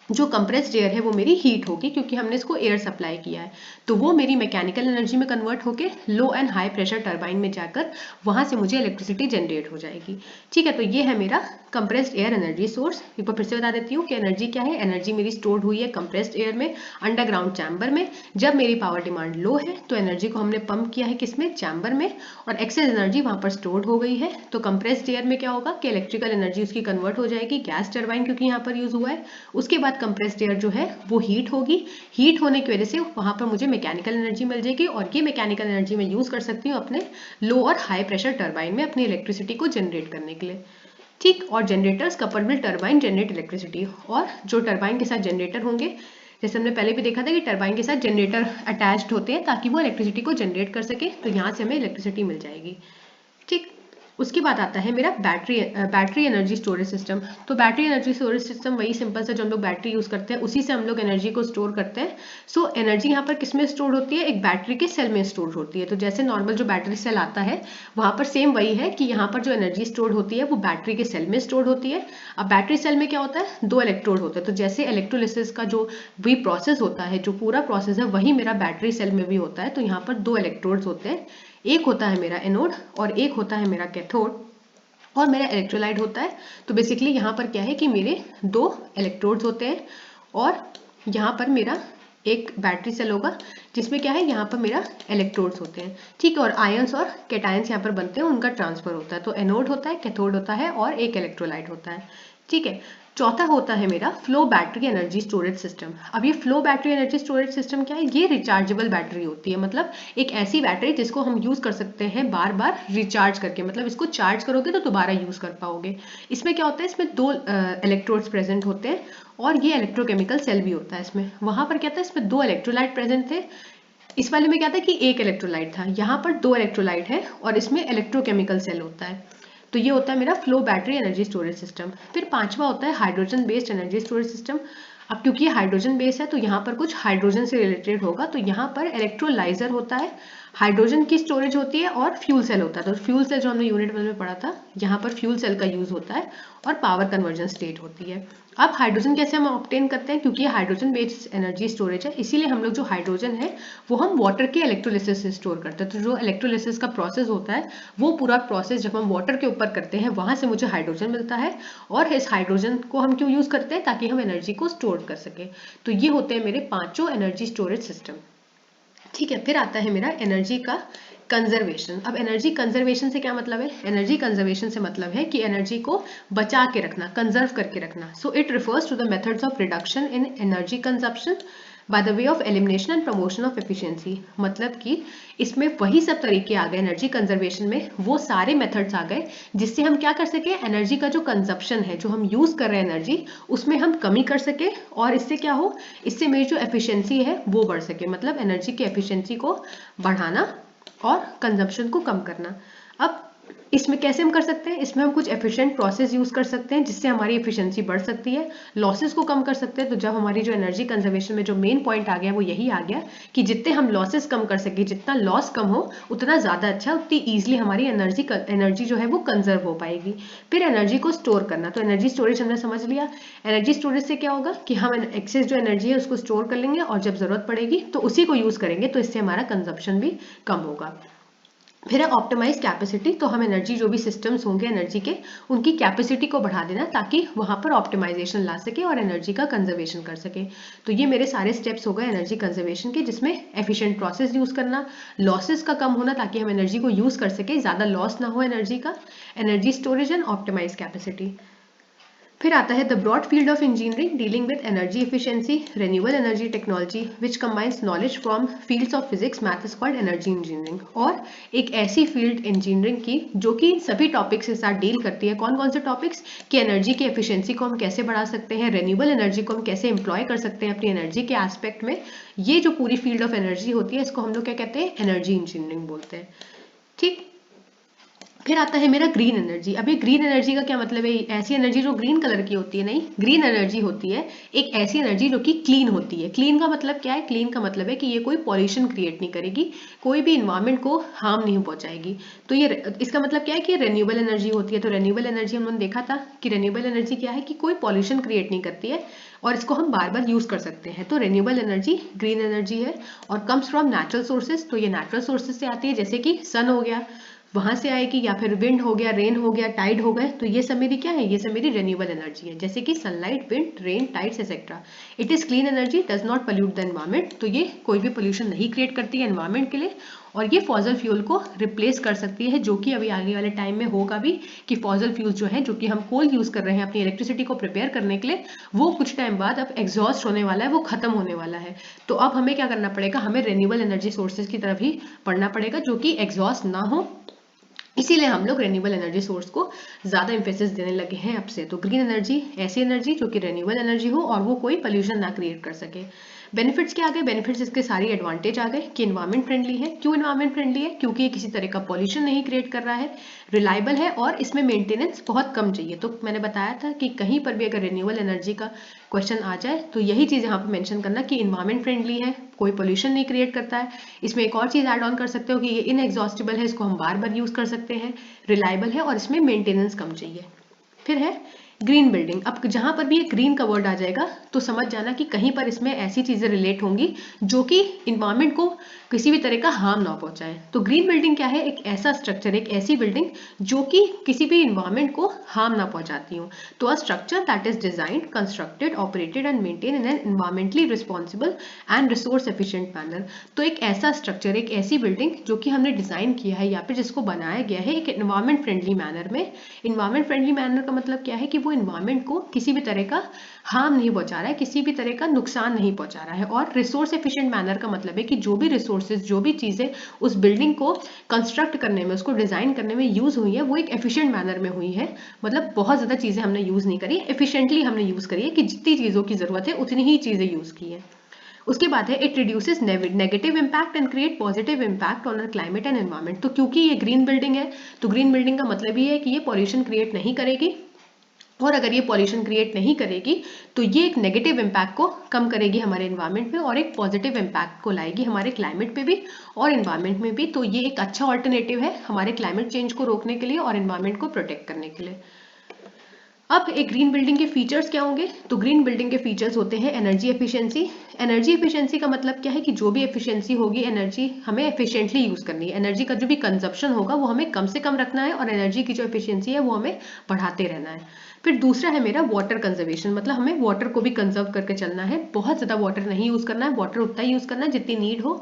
जो कंप्रेस्ड एयर है वो मेरी हीट होगी, क्योंकि हमने इसको एयर सप्लाई किया है, तो वो मेरी मैकेनिकल एनर्जी में कन्वर्ट होके लो एंड हाई प्रेशर टरबाइन में जाकर वहां से मुझे इलेक्ट्रिसिटी जनरेट हो जाएगी। ठीक है। तो ये है मेरा कंप्रेस्ड एयर एनर्जी सोर्स। एक बार फिर से बता देती हूँ कि एनर्जी क्या है। एनर्जी मेरी स्टोर्ड हुई है कंप्रेस्ड एयर में, अंडरग्राउंड चैम्बर में। जब मेरी पावर डिमांड लो है तो एनर्जी को हमने पंप किया है किसमें, चैम्बर में, और एक्सेस एनर्जी वहां पर स्टोर्ड हो गई है। तो कंप्रेस्ड एयर में क्या होगा कि इलेक्ट्रिकल एनर्जी उसकी कन्वर्ट हो जाएगी, गैस टरबाइन क्योंकि यहाँ पर यूज हुआ है। उसके बाद कंप्रेस्ड एयर जो है वो हीट होगी, हीट होने की वजह से वहां पर मुझे मैकेनिकल एनर्जी मिल जाएगी, और ये मैकेनिकल एनर्जी मैं यूज कर सकती हूँ अपने लो और हाई प्रेशर टरबाइन में अपनी इलेक्ट्रिसिटी को जनरेट करने के लिए। ठीक। और generators coupled with turbine generate electricity. और जो टरबाइन के साथ जनरेटर होंगे, जैसे हमने पहले भी देखा था कि टरबाइन के साथ जनरेटर अटैच्ड होते हैं ताकि वो इलेक्ट्रिसिटी को जनरेट कर सके, तो यहाँ से हमें इलेक्ट्रिसिटी मिल जाएगी। ठीक। उसके बाद आता है मेरा बैटरी एनर्जी स्टोरेज सिस्टम। तो बैटरी एनर्जी स्टोरेज सिस्टम वही सिंपल सा जो हम लोग बैटरी यूज करते हैं उसी से हम लोग एनर्जी को स्टोर करते हैं। सो एनर्जी यहाँ पर किस में स्टोर होती है, एक बैटरी के सेल में स्टोर होती है। तो जैसे नॉर्मल जो बैटरी सेल आता है वहां पर सेम वही है कि यहाँ पर जो एनर्जी स्टोर होती है वो बैटरी के सेल में स्टोर होती है। अब बैटरी सेल में क्या होता है, दो इलेक्ट्रोड होते हैं। तो जैसे इलेक्ट्रोलिसिस का जो भी प्रोसेस होता है, जो पूरा प्रोसेस है, वही मेरा बैटरी सेल में भी होता है। तो यहाँ पर दो इलेक्ट्रोड्स होते हैं, एक होता है मेरा एनोड और एक होता है मेरा कैथोड, और मेरा इलेक्ट्रोलाइट होता है। तो बेसिकली यहाँ पर क्या है कि मेरे दो इलेक्ट्रोड्स होते हैं और यहाँ पर मेरा एक बैटरी सेल होगा जिसमें क्या है, यहाँ पर मेरा इलेक्ट्रोड्स होते हैं। ठीक है। और आयंस और कैटायंस यहाँ पर बनते हैं, उनका ट्रांसफर होता है। तो एनोड होता है, कैथोड होता है और एक इलेक्ट्रोलाइट होता है। ठीक है। चौथा होता है मेरा flow battery energy storage system. अब ये flow battery energy storage system क्या है, ये रिचार्जेबल बैटरी होती है। मतलब एक ऐसी बैटरी जिसको हम यूज कर सकते हैं बार बार रिचार्ज करके, मतलब इसको चार्ज करोगे तो दोबारा यूज कर पाओगे। इसमें क्या होता है, इसमें दो इलेक्ट्रोड्स प्रेजेंट होते हैं और ये इलेक्ट्रोकेमिकल सेल भी होता है इसमें। वहां पर क्या था, इसमें दो इलेक्ट्रोलाइट प्रेजेंट थे। इस वाले में क्या था कि एक इलेक्ट्रोलाइट था, यहाँ पर दो इलेक्ट्रोलाइट है और इसमें इलेक्ट्रोकेमिकल सेल होता है। तो ये होता है मेरा flow battery energy storage system. फिर पांचवा होता है hydrogen based energy storage system. अब क्योंकि ये हाइड्रोजन बेस है तो यहाँ पर कुछ हाइड्रोजन से रिलेटेड होगा। तो यहाँ पर इलेक्ट्रोलाइजर होता है, हाइड्रोजन की स्टोरेज होती है और फ्यूल सेल होता है। तो फ्यूल सेल जो हमने यूनिट 1 में पढ़ा था, यहाँ पर फ्यूल सेल का यूज होता है और पावर कन्वर्जन स्टेट होती है। अब हाइड्रोजन कैसे हम ऑब्टेन करते हैं, क्योंकि ये हाइड्रोजन बेस्ड एनर्जी स्टोरेज है, इसीलिए हम लोग जो हाइड्रोजन है वो हम वाटर के इलेक्ट्रोलिसिस से स्टोर करते हैं। तो जो इलेक्ट्रोलिसिस का प्रोसेस होता है वो पूरा प्रोसेस जब हम वाटर के ऊपर करते हैं वहां से मुझे हाइड्रोजन मिलता है, और इस हाइड्रोजन को हम क्यों यूज करते हैं, ताकि हम एनर्जी को स्टोर कर सके। तो ये होते हैं मेरे पांचों एनर्जी स्टोरेज सिस्टम। ठीक है। फिर आता है मेरा एनर्जी का कंजर्वेशन। अब एनर्जी कंजर्वेशन से क्या मतलब है, एनर्जी कंजर्वेशन से मतलब है कि एनर्जी को बचा के रखना, कंजर्व करके रखना। So it refers to the methods of reduction in energy consumption by the way of elimination and promotion of efficiency. मतलब कि इसमें वही सब तरीके आ गए एनर्जी कंजर्वेशन में, वो सारे मेथड्स आ गए जिससे हम क्या कर सके, एनर्जी का जो कंजप्शन है, जो हम यूज कर रहे हैं एनर्जी, उसमें हम कमी कर सके, और इससे क्या हो, इससे मेरी जो एफिशिएंसी है वो बढ़ सके। मतलब एनर्जी की एफिशिएंसी को बढ़ाना और कंजप्शन को कम करना। अब इसमें कैसे हम कर सकते हैं, इसमें हम कुछ एफिशिएंट प्रोसेस यूज कर सकते हैं जिससे हमारी एफिशिएंसी बढ़ सकती है, लॉसेस को कम कर सकते हैं। तो जब हमारी जो एनर्जी कंजर्वेशन में जो मेन पॉइंट आ गया वो यही आ गया कि जितने हम लॉसेस कम कर सके, जितना लॉस कम हो उतना ज्यादा अच्छा, उतनी ईजिली हमारी एनर्जी जो है वो कंजर्व हो पाएगी। फिर एनर्जी को स्टोर करना, तो एनर्जी स्टोरेज हमने समझ लिया। एनर्जी स्टोरेज से क्या होगा कि हम एक्सेस जो एनर्जी है उसको स्टोर कर लेंगे और जब जरूरत पड़ेगी तो उसी को यूज करेंगे, तो इससे हमारा कंजप्शन भी कम होगा। फिर है ऑप्टिमाइज कैपेसिटी, तो हम एनर्जी जो भी सिस्टम्स होंगे एनर्जी के, उनकी कैपेसिटी को बढ़ा देना ताकि वहां पर ऑप्टिमाइजेशन ला सके और एनर्जी का कंजर्वेशन कर सके। तो ये मेरे सारे स्टेप्स हो गए एनर्जी कंजर्वेशन के, जिसमें एफिशिएंट प्रोसेस यूज करना, लॉसेस का कम होना ताकि हम एनर्जी को यूज कर सके, ज्यादा लॉस ना हो एनर्जी का, energy storage and optimize capacity. फिर आता है the broad field of engineering dealing with energy efficiency, renewable energy technology which combines knowledge from fields of physics math is called energy engineering. और एक ऐसी field engineering की जो कि सभी टॉपिक्स के साथ डील करती है। कौन कौन से टॉपिक्स, कि एनर्जी की एफिशिएंसी को हम कैसे बढ़ा सकते हैं, रिन्यूएबल एनर्जी को हम कैसे एम्प्लॉय कर सकते हैं अपनी एनर्जी के एस्पेक्ट में। ये जो पूरी फील्ड ऑफ एनर्जी होती है इसको हम लोग क्या कहते हैं, एनर्जी इंजीनियरिंग बोलते हैं। ठीक। फिर आता है मेरा ग्रीन एनर्जी। अभी ग्रीन एनर्जी का क्या मतलब है, ऐसी एनर्जी जो ग्रीन कलर की होती है, नहीं, ग्रीन एनर्जी होती है एक ऐसी एनर्जी जो कि क्लीन होती है। क्लीन का मतलब क्या है, क्लीन का मतलब है कि ये कोई पॉल्यूशन क्रिएट नहीं करेगी, कोई भी इन्वायरमेंट को हार्म नहीं पहुंचाएगी। तो ये इसका मतलब क्या है कि रेन्यूएबल एनर्जी होती है। तो रेन्यूएबल एनर्जी हमने देखा था कि रेन्यूएबल एनर्जी क्या है कि कोई पॉल्यूशन क्रिएट नहीं करती है और इसको हम बार बार यूज कर सकते हैं। तो रेन्यूएबल एनर्जी ग्रीन एनर्जी है और कम्स फ्रॉम नेचुरल सोर्सेज। तो ये नेचुरल सोर्सेज से आती है, जैसे कि सन हो गया, वहां से आएगी, या फिर विंड हो गया, रेन हो गया, टाइड हो गए। तो ये सब मेरी क्या है, ये सब मेरी रेन्यूएबल एनर्जी है, जैसे कि sunlight, wind, rain, tides etcetera. It is clean energy, does not pollute the environment. तो ये कोई भी पोल्यूशन नहीं क्रिएट करती है एनवायरमेंट के लिए और ये फॉसिल फ्यूल को रिप्लेस कर सकती है, जो कि अभी आगे वाले टाइम में होगा भी, कि फॉसिल फ्यूल जो है, जो कि हम कोल यूज कर रहे हैं अपनी इलेक्ट्रिसिटी को प्रिपेयर करने के लिए, वो कुछ टाइम बाद अब एग्जॉस्ट होने वाला है, वो खत्म होने वाला है। तो अब हमें क्या करना पड़ेगा, हमें रेन्यूएबल एनर्जी सोर्सेज की तरफ ही पढ़ना पड़ेगा जो कि एग्जॉस्ट ना हो। इसीलिए हम लोग रेन्यूएबल एनर्जी सोर्स को ज्यादा इंफेसिस देने लगे हैं अब से। तो ग्रीन एनर्जी ऐसी एनर्जी जो कि रेन्यूएबल एनर्जी हो और वो कोई पोल्यूशन ना क्रिएट कर सके। बेनिफिट्स क्या आ गए, बेनिफिट्स इसके सारी एडवांटेज आ गए कि इन्वायरमेंट फ्रेंडली है। क्यों इन्वायरमेंट फ्रेंडली है, क्योंकि ये किसी तरह का पॉल्यूशन नहीं क्रिएट कर रहा है, रिलायबल है और इसमें मेंटेनेंस बहुत कम चाहिए। तो मैंने बताया था कि कहीं पर भी अगर रिन्यूएबल एनर्जी का क्वेश्चन आ जाए तो यही चीज यहाँ पे मेंशन करना कि इन्वायरमेंट फ्रेंडली है, कोई पोल्यूशन नहीं क्रिएट करता है। इसमें एक और चीज ऐड ऑन कर सकते हो कि ये इनएग्जॉस्टिबल है, इसको हम बार बार यूज कर सकते हैं, रिलायबल है और इसमें मेंटेनेंस कम चाहिए। फिर है ग्रीन बिल्डिंग। अब जहां पर भी ये ग्रीन का वर्ड आ जाएगा तो समझ जाना कि कहीं पर इसमें ऐसी चीजें रिलेट होंगी जो कि इन्वायरमेंट को किसी भी तरह का हार्म ना पहुंचाए। तो ग्रीन बिल्डिंग क्या है, एक ऐसा स्ट्रक्चर, एक ऐसी बिल्डिंग जो कि किसी भी इन्वायरमेंट को हार्म ना पहुंचाती हो। तो a structure that is designed, constructed, operated and maintain in an environmentally responsible and resource efficient manner. तो एक ऐसा स्ट्रक्चर, एक ऐसी बिल्डिंग जो कि हमने डिजाइन किया है या फिर जिसको बनाया गया है एक एनवायरमेंट फ्रेंडली मैनर में। इन्वायरमेंट फ्रेंडली मैनर का मतलब क्या है कि वो इन्वायरमेंट को किसी भी तरह का हार्म नहीं पहुंचा रहा है, किसी भी तरह का नुकसान नहीं पहुंचा रहा है। और रिसोर्स एफिशिएंट मैनर का मतलब है कि जो भी रिसोर्सेज, जो भी चीजें उस बिल्डिंग को कंस्ट्रक्ट करने में, उसको डिजाइन करने में यूज हुई है, वो एक एफिशिएंट मैनर में हुई है। मतलब बहुत ज्यादा चीजें हमने यूज नहीं करी, एफिशिएंटली हमने यूज करी है कि जितनी चीजों की जरूरत है उतनी ही चीजें यूज की है। उसके बाद है it reduces negative impact and create positive impact on climate and environment. तो क्योंकि ये ग्रीन बिल्डिंग है तो ग्रीन बिल्डिंग का मतलब ये है कि ये पॉल्यूशन क्रिएट नहीं करेगी, और अगर ये पॉल्यूशन क्रिएट नहीं करेगी तो ये एक नेगेटिव इम्पैक्ट को कम करेगी हमारे एनवायरमेंट पे और एक पॉजिटिव इम्पैक्ट को लाएगी हमारे क्लाइमेट पे भी और एनवायरमेंट में भी। तो ये एक अच्छा ऑल्टरनेटिव है हमारे क्लाइमेट चेंज को रोकने के लिए और एनवायरमेंट को प्रोटेक्ट करने के लिए। अब एक ग्रीन बिल्डिंग के फीचर्स क्या होंगे, तो ग्रीन बिल्डिंग के फीचर्स होते हैं एनर्जी एफिशिएंसी। एनर्जी एफिशिएंसी का मतलब क्या है कि जो भी एफिशिएंसी होगी, एनर्जी हमें एफिशिएंटली यूज करनी है, एनर्जी का जो भी कंजप्शन होगा वो हमें कम से कम रखना है और एनर्जी की जो एफिशिएंसी है वो हमें बढ़ाते रहना है। फिर दूसरा है मेरा वाटर कंजर्वेशन, मतलब हमें वाटर को भी कंजर्व करके चलना है, बहुत ज्यादा वाटर नहीं यूज करना है, वाटर उतना ही यूज करना है जितनी नीड हो,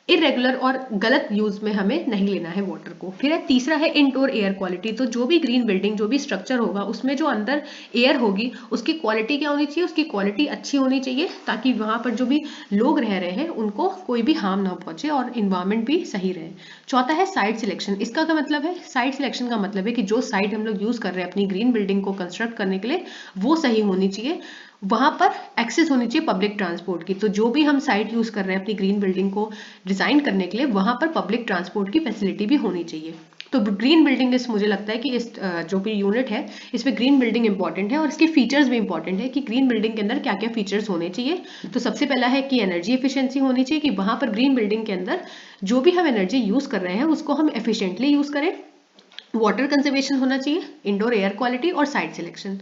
इरेगुलर और गलत यूज में हमें नहीं लेना है वाटर को। फिर है तीसरा है इनडोर एयर क्वालिटी। तो जो भी ग्रीन बिल्डिंग, जो भी स्ट्रक्चर होगा उसमें जो अंदर एयर होगी उसकी क्वालिटी क्या होनी चाहिए, उसकी क्वालिटी अच्छी होनी चाहिए ताकि वहां पर जो भी लोग रह रहे हैं उनको कोई भी हार्म ना पहुंचे और इन्वायरमेंट भी सही रहे। चौथा है साइट सिलेक्शन। इसका क्या मतलब है, साइट सिलेक्शन का मतलब है कि जो साइट हम लोग यूज कर रहे हैं अपनी ग्रीन बिल्डिंग को कंस्ट्रक्ट करने के लिए वो सही होनी चाहिए, वहां पर एक्सेस होनी चाहिए पब्लिक ट्रांसपोर्ट की। तो जो भी हम साइट यूज कर रहे हैं अपनी ग्रीन बिल्डिंग को डिजाइन करने के लिए, वहां पर पब्लिक ट्रांसपोर्ट की फैसिलिटी भी होनी चाहिए। तो ग्रीन बिल्डिंग इस मुझे लगता है कि इस जो भी यूनिट है इसमें ग्रीन बिल्डिंग इंपॉर्टेंट है और इसके फीचर्स भी इंपॉर्टेंट है कि ग्रीन बिल्डिंग के अंदर क्या क्या फीचर्स होने चाहिए। तो सबसे पहला है कि एनर्जी एफिशिएंसी होनी चाहिए, कि वहां पर ग्रीन बिल्डिंग के अंदर जो भी हम एनर्जी यूज कर रहे हैं उसको हम एफिशिएंटली यूज करें। वाटर कंजर्वेशन होना चाहिए, इंडोर एयर क्वालिटी और साइट सिलेक्शन।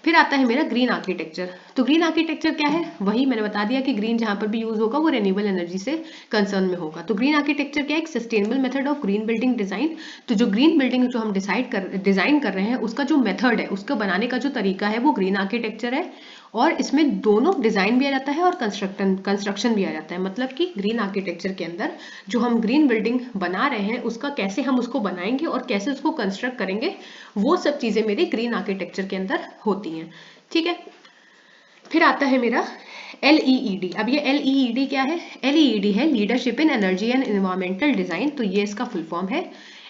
फिर आता है मेरा ग्रीन आर्किटेक्चर। तो ग्रीन आर्किटेक्चर क्या है, वही मैंने बता दिया कि ग्रीन जहां पर भी यूज होगा वो रिन्यूएबल एनर्जी से कंसर्न में होगा। तो ग्रीन आर्किटेक्चर क्या है, एक sustainable method of green building design. तो जो ग्रीन बिल्डिंग जो हम डिजाइन कर रहे हैं उसका जो मेथड है, उसको बनाने का जो तरीका है वो ग्रीन आर्किटेक्चर है। और इसमें दोनों डिजाइन भी आ जाता है और कंस्ट्रक्शन भी आ जाता है। मतलब कि ग्रीन आर्किटेक्चर के अंदर जो हम ग्रीन बिल्डिंग बना रहे हैं उसका कैसे हम उसको बनाएंगे और कैसे उसको कंस्ट्रक्ट करेंगे, वो सब चीजें मेरी ग्रीन आर्किटेक्चर के अंदर होती हैं। ठीक है, फिर आता है मेरा LEED। अब ये LEED क्या है, LEED है leadership in energy and environmental design. तो ये इसका फुल फॉर्म है।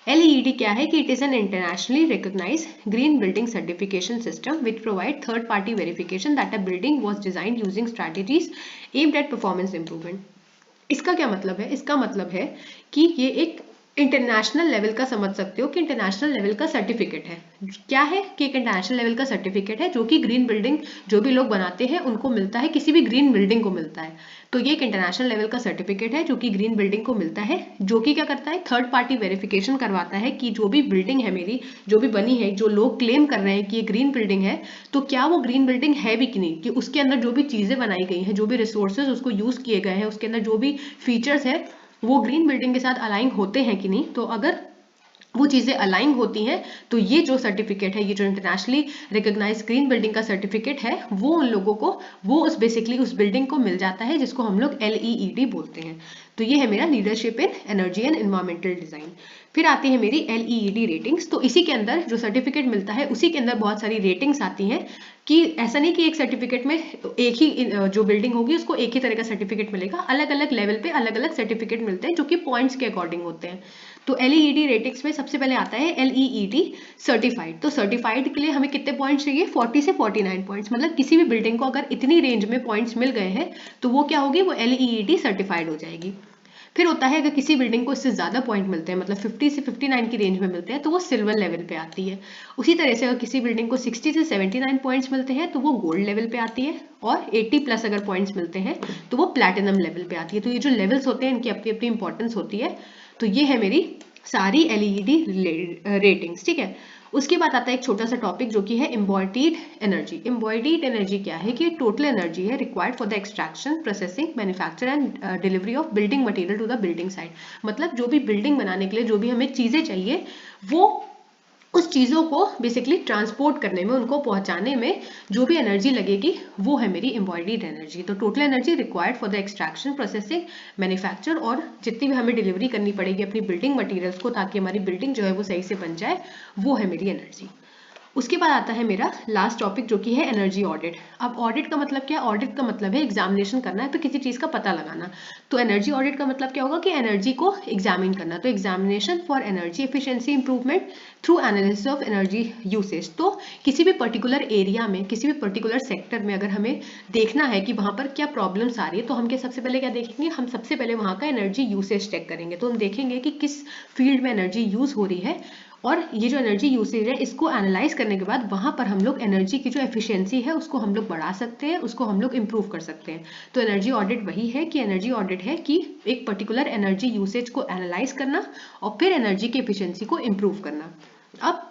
LEED क्या है कि it is an internationally recognised green building certification system which provide third party verification that a building was designed using strategies aimed at performance improvement. इसका क्या मतलब है, इसका मतलब है कि ये एक इंटरनेशनल लेवल का, समझ सकते हो कि इंटरनेशनल लेवल का सर्टिफिकेट है। क्या है कि एक इंटरनेशनल लेवल का सर्टिफिकेट है जो कि ग्रीन बिल्डिंग जो भी लोग बनाते हैं उनको मिलता है, किसी भी ग्रीन बिल्डिंग को मिलता है। तो ये एक इंटरनेशनल लेवल का सर्टिफिकेट है जो कि ग्रीन बिल्डिंग को मिलता है, जो कि क्या करता है, थर्ड पार्टी वेरिफिकेशन करवाता है कि जो भी बिल्डिंग है मेरी, जो भी बनी है, जो लोग क्लेम कर रहे हैं कि ये ग्रीन बिल्डिंग है, तो क्या वो ग्रीन बिल्डिंग है भी कि नहीं, कि उसके अंदर जो भी चीजें बनाई गई हैं, जो भी रिसोर्सेज उसको यूज किए गए हैं, उसके अंदर जो भी फीचर्स है वो ग्रीन बिल्डिंग के साथ अलाइन होते हैं कि नहीं। तो अगर वो चीजें अलाइन होती हैं तो ये जो सर्टिफिकेट है, ये जो इंटरनेशनली रिकॉग्नाइज्ड ग्रीन बिल्डिंग का सर्टिफिकेट है, वो उन लोगों को, वो उस बेसिकली उस बिल्डिंग को मिल जाता है जिसको हम लोग LEED बोलते हैं। तो ये है मेरा leadership in energy and environmental design. फिर आती है मेरी LEED रेटिंग्स। तो इसी के अंदर जो सर्टिफिकेट मिलता है उसी के अंदर बहुत सारी रेटिंग्स आती हैं, कि ऐसा नहीं कि एक सर्टिफिकेट में एक ही जो बिल्डिंग होगी उसको एक ही तरह का सर्टिफिकेट मिलेगा, अलग अलग लेवल पे अलग अलग सर्टिफिकेट मिलते हैं जो कि पॉइंट्स के अकॉर्डिंग होते हैं। तो LEED रेटिंग्स में सबसे पहले आता है LEED सर्टिफाइड। तो सर्टिफाइड के लिए हमें कितने पॉइंट्स चाहिए, 40 से 49 पॉइंट्स। मतलब किसी भी बिल्डिंग को अगर इतनी रेंज में पॉइंट्स मिल गए हैं तो वो क्या होगी, वो LEED सर्टिफाइड हो जाएगी। फिर होता है अगर किसी बिल्डिंग को इससे ज्यादा पॉइंट मिलते हैं, मतलब 50 से 59 की रेंज में मिलते हैं, तो वो सिल्वर लेवल पे आती है। उसी तरह से अगर किसी बिल्डिंग को 60 से 79 पॉइंट्स मिलते हैं तो वो गोल्ड लेवल पे आती है, और 80 प्लस अगर पॉइंट्स मिलते हैं तो वो प्लैटिनम लेवल पे आती है। तो ये जो लेवल्स होते हैं इनकी अपनी अपनी इंपॉर्टेंस होती है। तो ये है मेरी सारी LEED रेटिंग्स। ठीक है, उसके बाद आता है एक छोटा सा टॉपिक जो कि है एम्बॉडीड एनर्जी। एम्बॉडीड एनर्जी क्या है, कि टोटल एनर्जी है required for the extraction, processing, manufacture and delivery of building material to the building site. मतलब जो भी बिल्डिंग बनाने के लिए जो भी हमें चीजें चाहिए, वो उस चीजों को बेसिकली ट्रांसपोर्ट करने में, उनको पहुंचाने में जो भी एनर्जी लगेगी वो है मेरी एम्बॉडीड एनर्जी। तो total energy required for the extraction, processing, manufacture और जितनी भी हमें डिलीवरी करनी पड़ेगी अपनी बिल्डिंग मटेरियल्स को ताकि हमारी बिल्डिंग जो है वो सही से बन जाए, वो है मेरी एनर्जी। उसके बाद आता है मेरा लास्ट टॉपिक जो कि है एनर्जी ऑडिट। अब ऑडिट का मतलब क्या है, ऑडिट का मतलब है एग्जामिनेशन करना है, तो किसी चीज का पता लगाना। तो एनर्जी ऑडिट का मतलब क्या होगा, कि एनर्जी को एग्जामिन करना। तो examination for energy efficiency improvement through analysis of energy usage. तो किसी भी पर्टिकुलर एरिया में, किसी भी पर्टिकुलर सेक्टर में अगर हमें देखना है कि वहां पर क्या प्रॉब्लम्स आ रही है, तो हम क्या सबसे पहले क्या देखेंगे, हम सबसे पहले वहां का एनर्जी यूसेज चेक करेंगे। तो हम देखेंगे कि किस फील्ड में एनर्जी यूज हो रही है, और ये जो एनर्जी यूसेज है इसको एनालाइज करने के बाद वहां पर हम लोग एनर्जी की जो एफिशिएंसी है उसको हम लोग बढ़ा सकते हैं, उसको हम लोग इंप्रूव कर सकते हैं। तो एनर्जी ऑडिट वही है, कि एनर्जी ऑडिट है कि एक पर्टिकुलर एनर्जी यूसेज को एनालाइज करना और फिर एनर्जी की एफिशिएंसी को इंप्रूव करना। अब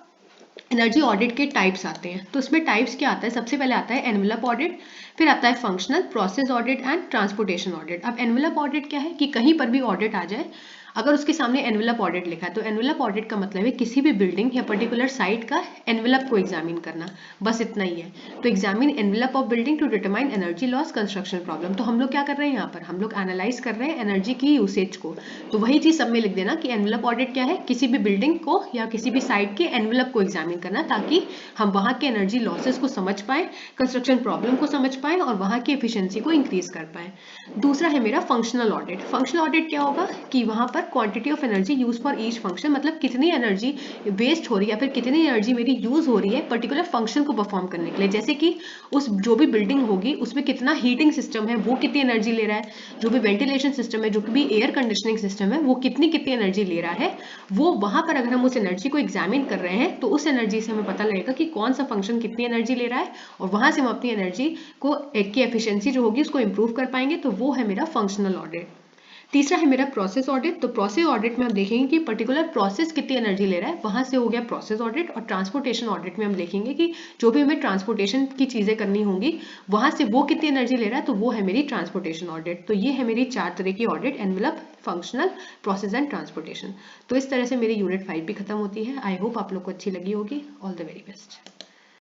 एनर्जी ऑडिट के टाइप्स आते हैं। तो इसमें टाइप्स क्या आता है, सबसे पहले आता है एनवेलप ऑडिट, फिर आता है functional, process audit and transportation audit. अब एनवेलप ऑडिट क्या है, कि कहीं पर भी ऑडिट आ जाए, अगर उसके सामने एनवेलप ऑडिट लिखा है, तो एनवेलप ऑडिट का मतलब है किसी भी बिल्डिंग या पर्टिकुलर साइट का एनवेलप को एग्जामिन करना, बस इतना ही है। तो examine envelope of building to determine energy loss, construction problem. तो हम लोग क्या कर रहे हैं, यहाँ पर हम लोग एनालाइज कर रहे हैं एनर्जी की यूसेज को। तो वही चीज सब में लिख देना कि एनवेलप ऑडिट क्या है, किसी भी बिल्डिंग को या किसी भी साइट के एनवेलप को एग्जामिन करना, ताकि हम वहां के एनर्जी लॉसेस को समझ पाए, कंस्ट्रक्शन प्रॉब्लम को समझ पाए और वहां की एफिशिएंसी को इंक्रीज कर पाए। दूसरा है मेरा फंक्शनल ऑडिट। फंक्शनल ऑडिट क्या होगा, कि वहां पर quantity of energy use for each function, मतलब कितनी एनर्जी वेस्ट हो रही है या फिर कितनी एनर्जी मेरी यूज हो रही है पर्टिकुलर फंक्शन को परफॉर्म करने के लिए। जैसे कि उस जो भी बिल्डिंग होगी उसमें कितना हीटिंग सिस्टम है वो कितनी एनर्जी ले रहा है, जो भी वेंटिलेशन सिस्टम है, जो भी एयर कंडीशनिंग सिस्टम है वो कितनी कितनी एनर्जी ले रहा है, वो वहां पर अगर हम उस एनर्जी को एग्जामिन कर रहे हैं तो उस एनर्जी से हमें पता लगेगा कि कौन सा फंक्शन कितनी एनर्जी ले रहा है, और वहां से हम अपनी एनर्जी को की एफिशिएंसी जो होगी उसको इंप्रूव कर पाएंगे। तो वो है मेरा फंक्शनल ऑडिट। तीसरा है मेरा प्रोसेस ऑडिट। तो प्रोसेस ऑडिट में हम देखेंगे कि पर्टिकुलर प्रोसेस कितनी एनर्जी ले रहा है, वहां से हो गया प्रोसेस ऑडिट। और ट्रांसपोर्टेशन ऑडिट में हम देखेंगे कि जो भी हमें ट्रांसपोर्टेशन की चीजें करनी होंगी वहां से वो कितनी एनर्जी ले रहा है, तो वो है मेरी ट्रांसपोर्टेशन ऑडिट। तो ये है मेरी 4 तरह की audit, envelope, functional, process and transportation. तो इस तरह से मेरी यूनिट 5 भी खत्म होती है। आई होप आप लोग को अच्छी लगी होगी। All the very best.